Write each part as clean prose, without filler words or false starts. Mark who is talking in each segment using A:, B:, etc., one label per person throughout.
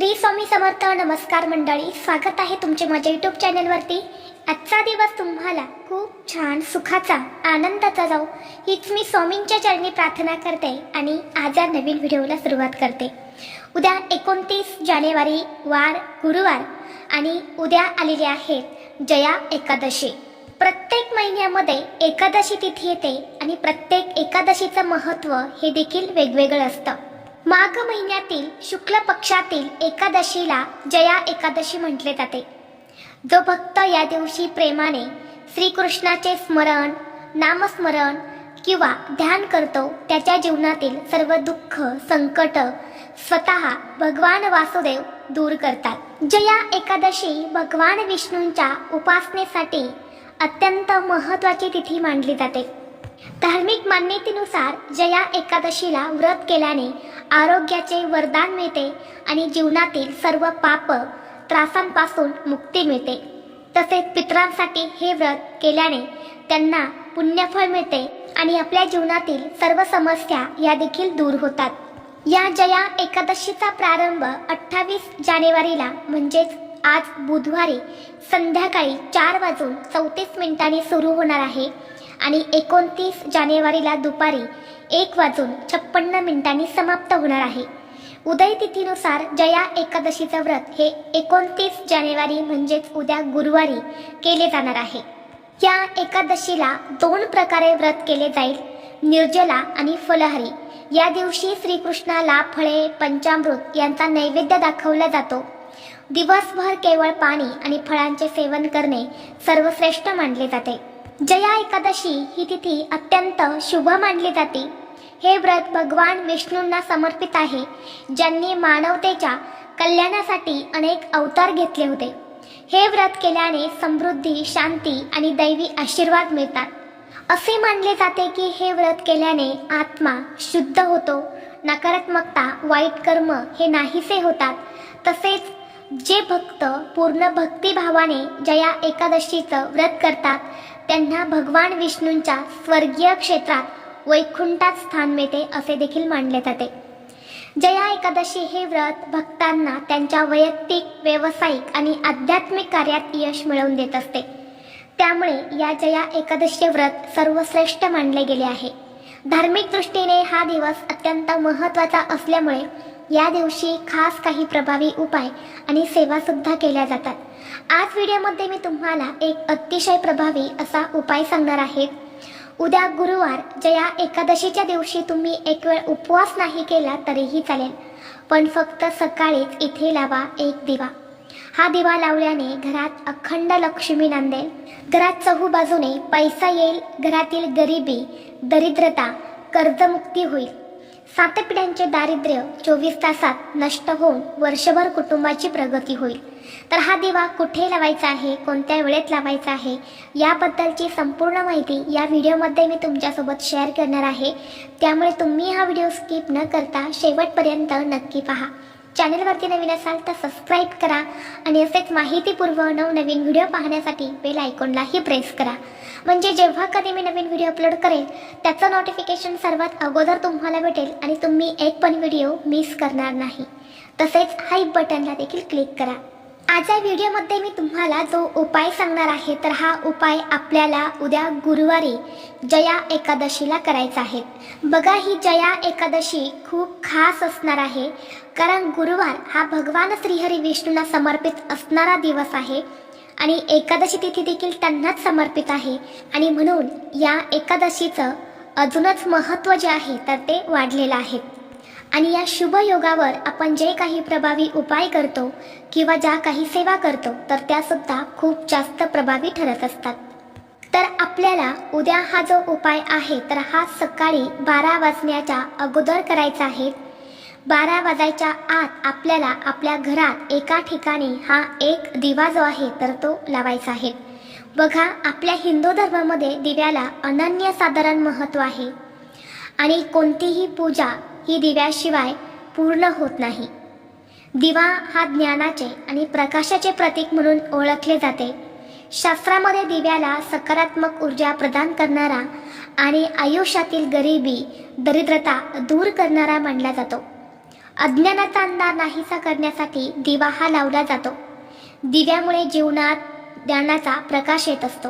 A: श्री स्वामी समर्थ. नमस्कार मंडळी, स्वागत आहे तुमचे माझ्या यूट्यूब चॅनलवरती. आजचा दिवस तुम्हाला खूप छान सुखाचा आनंदाचा जाऊ हीच मी स्वामींच्या चरणी प्रार्थना करते आणि आज या नवीन व्हिडिओला सुरुवात करते. उद्या 29 जानेवारी वार गुरुवार आणि उद्या आलेली आहे जया एकादशी. प्रत्येक महिन्यामध्ये एकादशी तिथी येते आणि प्रत्येक एकादशीचं महत्त्व हे देखील वेगवेगळं असतं. माघ महिन्यातील शुक्ल पक्षातील एकादशीला जया एकादशी म्हटले जाते. जो भक्त या दिवशी प्रेमाने श्रीकृष्णाचे स्मरण, नामस्मरण किंवा ध्यान करतो त्याच्या जीवनातील सर्व दुःख संकट स्वतः भगवान वासुदेव दूर करतात. जया एकादशी भगवान विष्णूंच्या उपासनेसाठी अत्यंत महत्त्वाची तिथी मानली जाते. धार्मिक मान्यतेनुसार जया एकादशीला व्रत केल्याने आरोग्याचे वरदान मिळते आणि जीवनातील सर्व पाप त्रासांपासून मुक्ती मिळते. तसेच पितरांसाठी हे व्रत केल्याने त्यांना पुण्यफळ मिळते आणि आपल्या जीवनातील सर्व समस्या या देखील दूर होतात. या जया एकादशीचा प्रारंभ 28 जानेवारीला म्हणजेच आज बुधवारी संध्याकाळी 4:34 सुरू होणार आहे आणि 29 जानेवारीला दुपारी 1:56 समाप्त होणार आहे. उदय तिथीनुसार जया एकादशीचं व्रत हे 29 जानेवारी म्हणजेच उद्या गुरुवारी केले जाणार आहे. या एकादशीला 2 प्रकारे व्रत केले जाईल, निर्जला आणि फलहारी. या दिवशी श्रीकृष्णाला फळे पंचामृत यांचा नैवेद्य दाखवला जातो. दिवसभर केवळ पाणी आणि फळांचे सेवन करणे सर्वश्रेष्ठ मानले जाते. जया एकादशी ही तिथी अत्यंत शुभ मानली जाते. हे व्रत भगवान विष्णूंना समर्पित आहे, ज्यांनी मानवतेच्या कल्याणासाठी अनेक अवतार घेतले होते. हे व्रत केल्याने समृद्धी, शांती आणि दैवी आशीर्वाद मिळतात. असे मानले जाते की हे व्रत केल्याने आत्मा शुद्ध होतो, नकारात्मकता, वाईट कर्म हे नाहीसे होतात. तसेच जे भक्त पूर्ण भक्तिभावाने जया एकादशीचं व्रत करतात त्यांना भगवान विष्णूंच्या स्वर्गीय क्षेत्रात वैकुंठात स्थान मिळते असे देखील मानले जाते. जया एकादशी हे व्रत भक्तांना त्यांच्या वैयक्तिक, व्यावसायिक आणि आध्यात्मिक कार्यात यश मिळवून देत असते. त्यामुळे या जया एकादशी व्रत सर्वश्रेष्ठ मानले गेले आहे. धार्मिक दृष्टीने हा दिवस अत्यंत महत्त्वाचा असल्यामुळे या दिवशी खास काही प्रभावी उपाय आणि सेवा सुद्धा केल्या जातात. आज व्हिडिओमध्ये मी तुम्हाला एक अतिशय प्रभावी असा उपाय सांगणार आहे. उद्या गुरुवार जया एकादशीच्या दिवशी तुम्ही एक वेळ उपवास नाही केला तरीही चालेल, पण फक्त सकाळीच इथे लावा एक दिवा. हा दिवा लावल्याने घरात अखंड लक्ष्मी नांदेल, घरात चहूबाजूने पैसा येईल, घरातील गरिबी, दरिद्रता, कर्जमुक्ती होईल. 7 पिढ्यांचे दारिद्र्य 24 तासात नष्ट होऊन वर्षभर कुटुंबाची प्रगती होईल. तर हा दिवा कुठे लावायचा आहे, कोणत्या वेळेत लावायचा आहे याबद्दलची संपूर्ण माहिती या व्हिडिओमध्ये मी तुमच्यासोबत शेअर करणार आहे. त्यामुळे तुम्ही हा व्हिडिओ स्किप न करता शेवटपर्यंत नक्की पहा. चॅनलवरती नवीन असाल तर सबस्क्राईब करा आणि असेच माहितीपूर्व नवनवीन व्हिडिओ पाहण्यासाठी बेल आयकॉनलाही प्रेस करा, म्हणजे जेव्हा कधी मी नवीन व्हिडिओ अपलोड करेल त्याचं नोटिफिकेशन सर्वात अगोदर तुम्हाला भेटेल आणि तुम्ही एक पण व्हिडिओ मिस करणार नाही. तसेच हाय बटनला देखील क्लिक करा. आज या व्हिडिओमध्ये मी तुम्हाला जो उपाय सांगणार आहे तर हा उपाय आपल्याला उद्या गुरुवारी जया एकादशीला करायचा आहे. बघा, ही जया एकादशी खूप खास असणार आहे, कारण गुरुवार हा भगवान श्रीहरी विष्णूंना समर्पित असणारा दिवस आहे आणि एकादशी तिथी देखील त्यांनाच समर्पित आहे आणि म्हणून या एकादशीचं अजूनच महत्त्व जे आहे तर ते वाढलेलं आहे. आणि या शुभ योगावर आपण जे काही प्रभावी उपाय करतो किंवा ज्या काही सेवा करतो तर त्यासुद्धा खूप जास्त प्रभावी ठरत असतात. तर आपल्याला उद्या हा जो उपाय आहे तर हा सकाळी 12 वाजण्याच्या अगोदर करायचा आहे. 12 वाजायच्या आत आपल्याला आपल्या घरात एका ठिकाणी हा एक दिवा जो आहे तर तो लावायचा आहे. बघा, आपल्या हिंदू धर्मामध्ये दिव्याला अनन्यसाधारण महत्त्व आहे आणि कोणतीही पूजा ही दिव्याशिवाय पूर्ण होत नाही. दिवा हा ज्ञानाचे आणि प्रकाशाचे प्रतीक म्हणून ओळखले जाते. शास्त्रामध्ये दिव्याला सकारात्मक ऊर्जा प्रदान करणारा आणि आयुष्यातील गरिबी, दरिद्रता दूर करणारा मानला जातो. अज्ञानाचा अंधार नाहीसा करण्यासाठी दिवा हा लावला जातो. दिव्यामुळे जीवनात ज्ञानाचा प्रकाश येत असतो.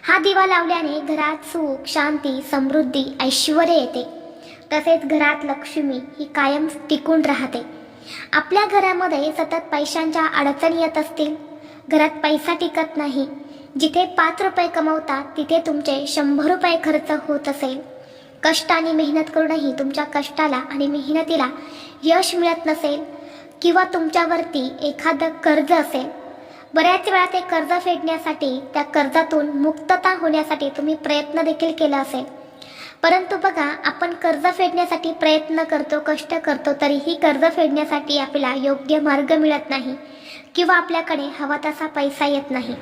A: हा दिवा लावल्याने घरात सुख, शांती, समृद्धी, ऐश्वर येते. तसेच घरात लक्ष्मी ही कायम टिकून राहते. आपल्या घरामध्ये सतत पैशांच्या अडचणी येत असतील, घरात पैसा टिकत नाही, जिथे 5 रुपये कमवतात तिथे तुमचे 100 रुपये खर्च होत असेल, कष्ट आणि मेहनत करूनही तुमच्या कष्टाला आणि मेहनतीला यश मिळत नसेल, किंवा तुमच्यावरती एखादं कर्ज असेल, बऱ्याच वेळा ते कर्ज फेडण्यासाठी, त्या कर्जातून मुक्तता होण्यासाठी तुम्ही प्रयत्न देखील केला असेल, परंतु बघा, आपण कर्ज फेडण्यासाठी प्रयत्न करतो, कष्ट करतो, तरीही कर्ज फेडण्यासाठी आपल्याला योग्य मार्ग मिळत नाही किंवा आपल्याकडे हवा तसा पैसा येत नाही.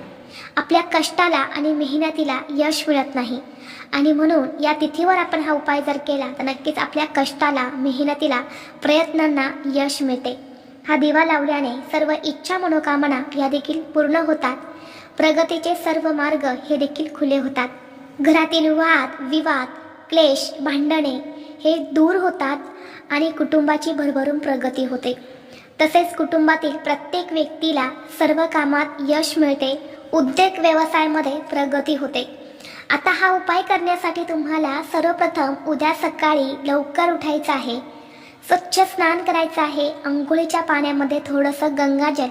A: आपल्या कष्टाला आणि मेहनतीला यश मिळत नाही. आणि म्हणून या तिथीवर आपण हा उपाय जर केला तर नक्कीच आपल्या कष्टाला, मेहनतीला, प्रयत्नांना यश मिळते. हा दिवा लावल्याने सर्व इच्छा, मनोकामना या देखील पूर्ण होतात. प्रगतीचे सर्व मार्ग हे देखील खुले होतात. घरातील वाद, विवाद, क्लेश, भांडणे हे दूर होतात आणि कुटुंबाची भरभरून प्रगती होते. तसेच कुटुंबातील प्रत्येक व्यक्तीला सर्व कामात यश मिळते. उद्योग व्यवसायामध्ये प्रगती होते. आता हा उपाय करण्यासाठी तुम्हाला सर्वप्रथम उद्या सकाळी लवकर उठायचं आहे. स्वच्छ स्नान करायचं आहे. अंघोळीच्या पाण्यामध्ये थोडंसं गंगाजल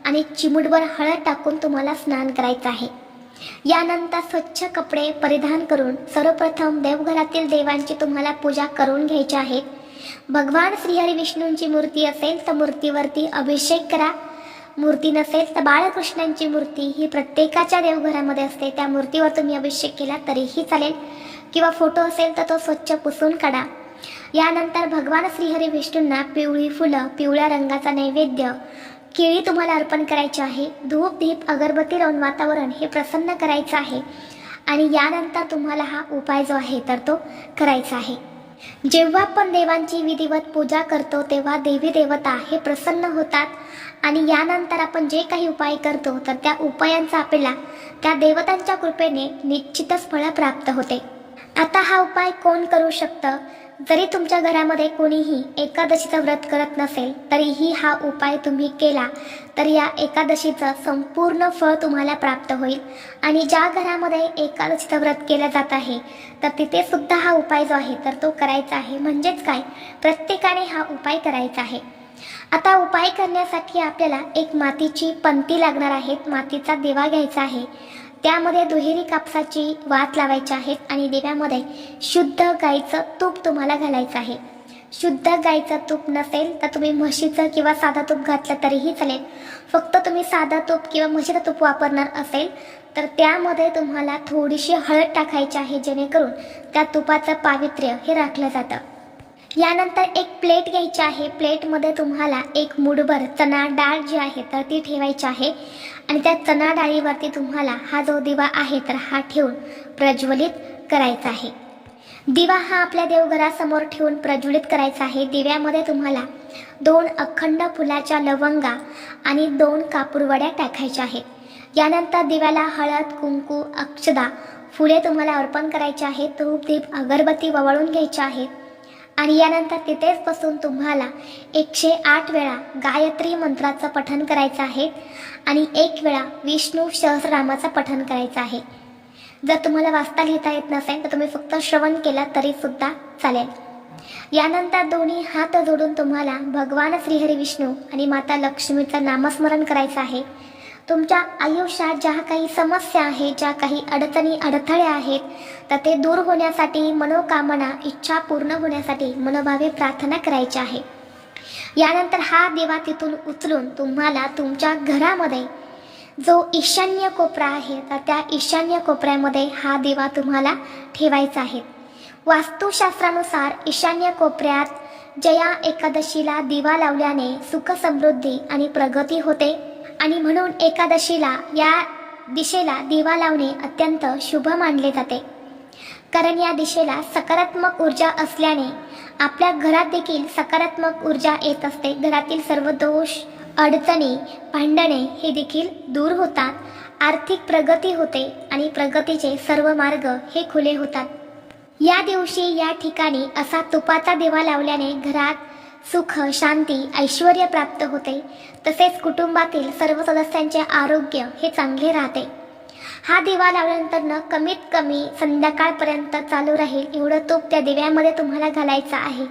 A: आणि चिमूटभर हळद टाकून तुम्हाला स्नान करायचं आहे. यानंतर स्वच्छ कपडे परिधान करून सर्वप्रथम देवघरातील देवांची तुम्हाला पूजा करून घ्यायची आहे. भगवान श्रीहरी विष्णूंची मूर्ती असेल तर मूर्तीवरती अभिषेक करा. मूर्ती नसेल तर बाळकृष्णांची मूर्ती ही प्रत्येकाच्या देवघरामध्ये असते, त्या मूर्तीवर तुम्ही अभिषेक केला तरीही चालेल, किंवा फोटो असेल तर तो स्वच्छ पुसून काढा. यानंतर भगवान श्रीहरी विष्णूंना पिवळी फुलं, पिवळ्या रंगाचा नैवेद्य, केळी तुम्हाला अर्पण करायची आहे. धूप, दीप, अगरबत्ती लावून वातावरण हे प्रसन्न करायचं आहे. आणि यानंतर तुम्हाला हा उपाय जो आहे तर तो करायचा आहे. जेव्हा आपण देवांची विधिवत पूजा करतो तेव्हा देवी देवता हे प्रसन्न होतात आणि यानंतर आपण जे काही उपाय करतो तर त्या उपायांचा आपल्याला त्या देवतांच्या कृपेने निश्चितच फळ प्राप्त होते. आता हा उपाय कोण करू शकतं? जरी तुमच्या घरामध्ये कोणीही एकादशीचं व्रत करत नसेल तरीही हा उपाय तुम्ही केला तर या एकादशीचं संपूर्ण फळ तुम्हाला प्राप्त होईल. आणि ज्या घरामध्ये एकादशीचं व्रत केलं जात आहे तर तिथे सुद्धा हा उपाय जो आहे तर तो करायचा आहे. म्हणजेच काय, प्रत्येकाने हा उपाय करायचा आहे. आता उपाय करण्यासाठी आपल्याला एक मातीची पंती लागणार आहे. मातीचा दिवा घ्यायचा आहे. त्यामध्ये दुहेरी कापसाची वात लावायची आहे आणि दिव्यामध्ये शुद्ध गाईचं तूप तुम्हाला घालायचं आहे. शुद्ध गाईचं तूप नसेल तर तुम्ही म्हशीचं किंवा साधा तूप घातलं तरीही चालेल. फक्त तुम्ही साधा तूप किंवा म्हशीचं तूप वापरणार असेल तर त्यामध्ये तुम्हाला थोडीशी हळद टाकायची आहे, जेणेकरून त्या तुपाचं पावित्र्य हे राखलं जातं. यानंतर एक प्लेट घ्यायची आहे. प्लेटमध्ये तुम्हाला एक मूठभर चणा डाळ जी आहे तर ती ठेवायची आहे आणि त्या चणा डाळीवरती तुम्हाला हा जो दिवा आहे तर हा ठेवून प्रज्वलित करायचा आहे. दिवा हा आपल्या देवघरासमोर ठेवून प्रज्वलित करायचा आहे. दिव्यामध्ये तुम्हाला 2 अखंड फुलाच्या लवंगा आणि 2 कापूरवड्या टाकायच्या आहेत. यानंतर दिव्याला हळद, कुंकू, अक्षदा, फुले तुम्हाला अर्पण करायची आहेत. धूप, दीप, अगरबत्ती ववाळून घ्यायच्या आहेत. आणि यानंतर तिथेच बसून तुम्हाला 108 वेळा गायत्री मंत्राचं पठण करायचं आहे आणि 1 वेळा विष्णू सहस्रनामाचं पठण करायचं आहे. जर तुम्हाला वाचता लिहिता येत नसेल तर तुम्ही फक्त श्रवण केला तरी सुद्धा चालेल. यानंतर दोन्ही हात जोडून तुम्हाला भगवान श्रीहरी विष्णू आणि माता लक्ष्मीचं नामस्मरण करायचं आहे. तुमच्या आयुष्यात ज्या काही समस्या आहेत, ज्या काही अडचणी, अडथळे आहेत तर ते दूर होण्यासाठी, मनोकामना, इच्छा पूर्ण होण्यासाठी मनोभावे प्रार्थना करायची आहे. यानंतर हा दिवा तिथून उचलून तुम्हाला तुमच्या घरामध्ये जो ईशान्य कोपरा आहे तर त्या ईशान्य कोपऱ्यामध्ये हा दिवा तुम्हाला ठेवायचा आहे. वास्तुशास्त्रानुसार ईशान्य कोपऱ्यात जया एकादशीला दिवा लावल्याने सुख, समृद्धी आणि प्रगती होते आणि म्हणून एकादशीला या दिशेला दिवा लावणे अत्यंत शुभ मानले जाते. कारण या दिशेला सकारात्मक ऊर्जा असल्याने आपल्या घरात देखील सकारात्मक ऊर्जा येत असते. घरातील सर्व दोष, अडचणी, भांडणे हे देखील दूर होतात. आर्थिक प्रगती होते आणि प्रगतीचे सर्व मार्ग हे खुले होतात. या दिवशी या ठिकाणी असा तुपाचा दिवा लावल्याने घरात सुख, शांती, ऐश्वर प्राप्त होते. तसेच कुटुंबातील सर्व सदस्यांचे आरोग्य हे चांगले राहते. हा दिवा लावल्यानंतर कमीत कमी संध्याकाळपर्यंत चालू राहील एवढं तूप त्या दिव्यामध्ये तुम्हाला घालायचं आहे.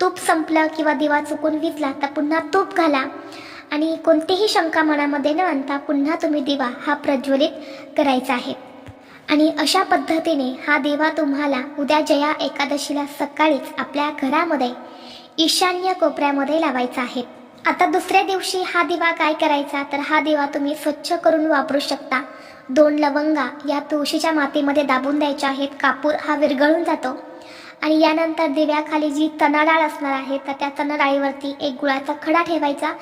A: तूप संपलं किंवा दिवा चुकून विझला तर पुन्हा तूप घाला आणि कोणतीही शंका मनामध्ये न आणता पुन्हा तुम्ही दिवा हा प्रज्वलित करायचा आहे. आणि अशा पद्धतीने हा दिवा तुम्हाला उद्या जया एकादशीला सकाळीच आपल्या घरामध्ये ईशान्य कोपऱ्यामध्ये लावायचा आहे. आता दुसऱ्या दिवशी हा दिवा काय करायचा, तर हा दिवा तुम्ही स्वच्छ करून वापरू शकता. 2 लवंगा या तुळशीच्या मातीमध्ये दाबून द्यायच्या आहेत. कापूर हा विरघळून जातो आणि यानंतर दिव्याखाली जी चणाडाळ असणार आहे तर त्या चणाडाळीवरती एक गुळाचा खडा ठेवायचा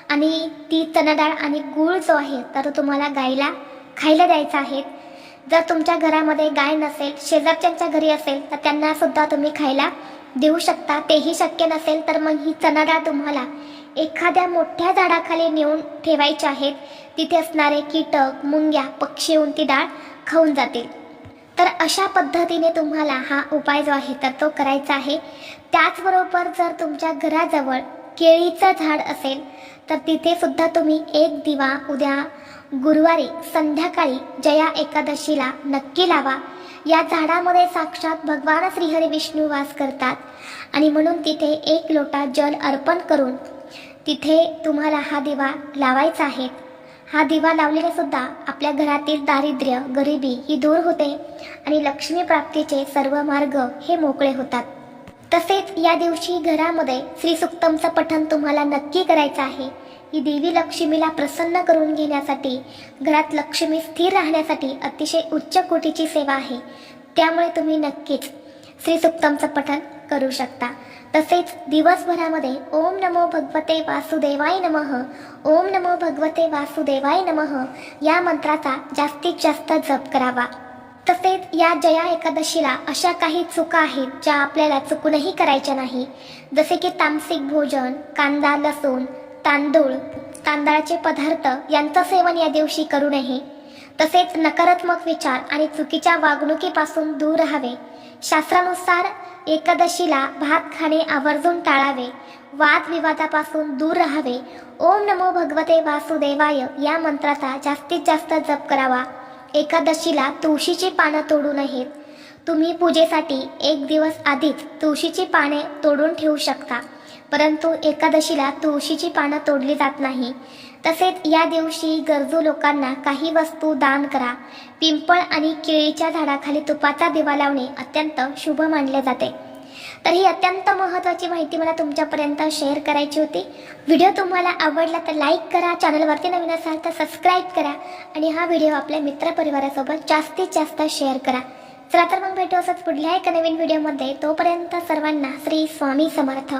A: आणि ती चणाडाळ आणि गूळ जो आहे तर तुम्हाला गायला खायला द्यायचा आहे. जर तुमच्या घरामध्ये गाय नसेल, शेजारच्यांच्या घरी असेल तर त्यांना सुद्धा तुम्ही खायला देऊ शकता. तेही शक्य नसेल तर मग ही चणाडाळ तुम्हाला एखाद्या मोठ्या झाडाखाली नेऊन ठेवायची आहेत. तिथे असणारे कीटक, मुंग्या, पक्षी येऊन ती डाळ खाऊन जातील. तर अशा पद्धतीने तुम्हाला हा उपाय जो आहे तर तो करायचा आहे. त्याचबरोबर जर तुमच्या घराजवळ केळीचं झाड असेल तर तिथे सुद्धा तुम्ही एक दिवा उद्या गुरुवारी संध्याकाळी जया एकादशीला नक्की लावा. या झाडामध्ये साक्षात भगवान श्रीहरी विष्णू वास करतात आणि म्हणून तिथे 1 लोटा जल अर्पण करून तिथे तुम्हाला हा दिवा लावायचा आहे. हा दिवा लावलेला सुद्धा आपल्या घरातील दारिद्र्य, गरिबी ही दूर होते आणि लक्ष्मी प्राप्तीचे सर्व मार्ग हे मोकळे होतात. तसेच या दिवशी घरामध्ये श्री सुक्तमचं पठण तुम्हाला नक्की करायचं आहे. ही देवी लक्ष्मीला प्रसन्न करून घेण्यासाठी, घरात लक्ष्मी स्थिर राहण्यासाठी अतिशय उच्च कोटीची सेवा आहे. त्यामुळे तुम्ही नक्कीच श्री सुक्तमचं पठण करू शकता. तसेच दिवसभरामध्ये ओम नमो भगवते वासुदेवाय नमः, ओम नमो भगवते वासुदेवाय नमः या मंत्राचा जास्तीत जास्त जप करावा. तसेच या जया एकादशीला अशा काही चुका आहेत ज्या आपल्याला चुकूनही करायच्या नाही. जसे की तामसिक भोजन, कांदा, लसूण, तांदूळ, तांदळाचे पदार्थ यांचं सेवन या दिवशी करू नये. तसेच नकारात्मक विचार आणि चुकीच्या वागणुकीपासून दूर राहावे. शास्त्रानुसार एकादशीला भात खाणे आवर्जून टाळावे. वादविवादापासून दूर राहावे. ओम नमो भगवते वासुदेवाय या मंत्राचा जास्तीत जास्त जप करावा. एकादशीला तुळशीची पानं तोडू नयेत. तुम्ही पूजेसाठी 1 दिवस आधीच तुळशीची पाने तोडून ठेवू शकता, परंतु एकादशीला तुळशीची पानं तोडली जात नाही. तसेच या दिवशी गरजू लोकांना काही वस्तू दान करा. पिंपळ आणि केळीच्या झाडाखाली तुपाचा दिवा लावणे अत्यंत शुभ मानले जाते. तर ही अत्यंत महत्त्वाची माहिती मला तुमच्यापर्यंत शेअर करायची होती. व्हिडिओ तुम्हाला आवडला तर लाईक करा, चॅनलवरती नवीन असाल तर सबस्क्राईब करा आणि हा व्हिडिओ आपल्या मित्रपरिवारासोबत जास्तीत जास्त शेअर करा. चला तर मग भेटू असंच पुढल्या एका नवीन व्हिडिओमध्ये. तोपर्यंत सर्वांना श्री स्वामी समर्थ.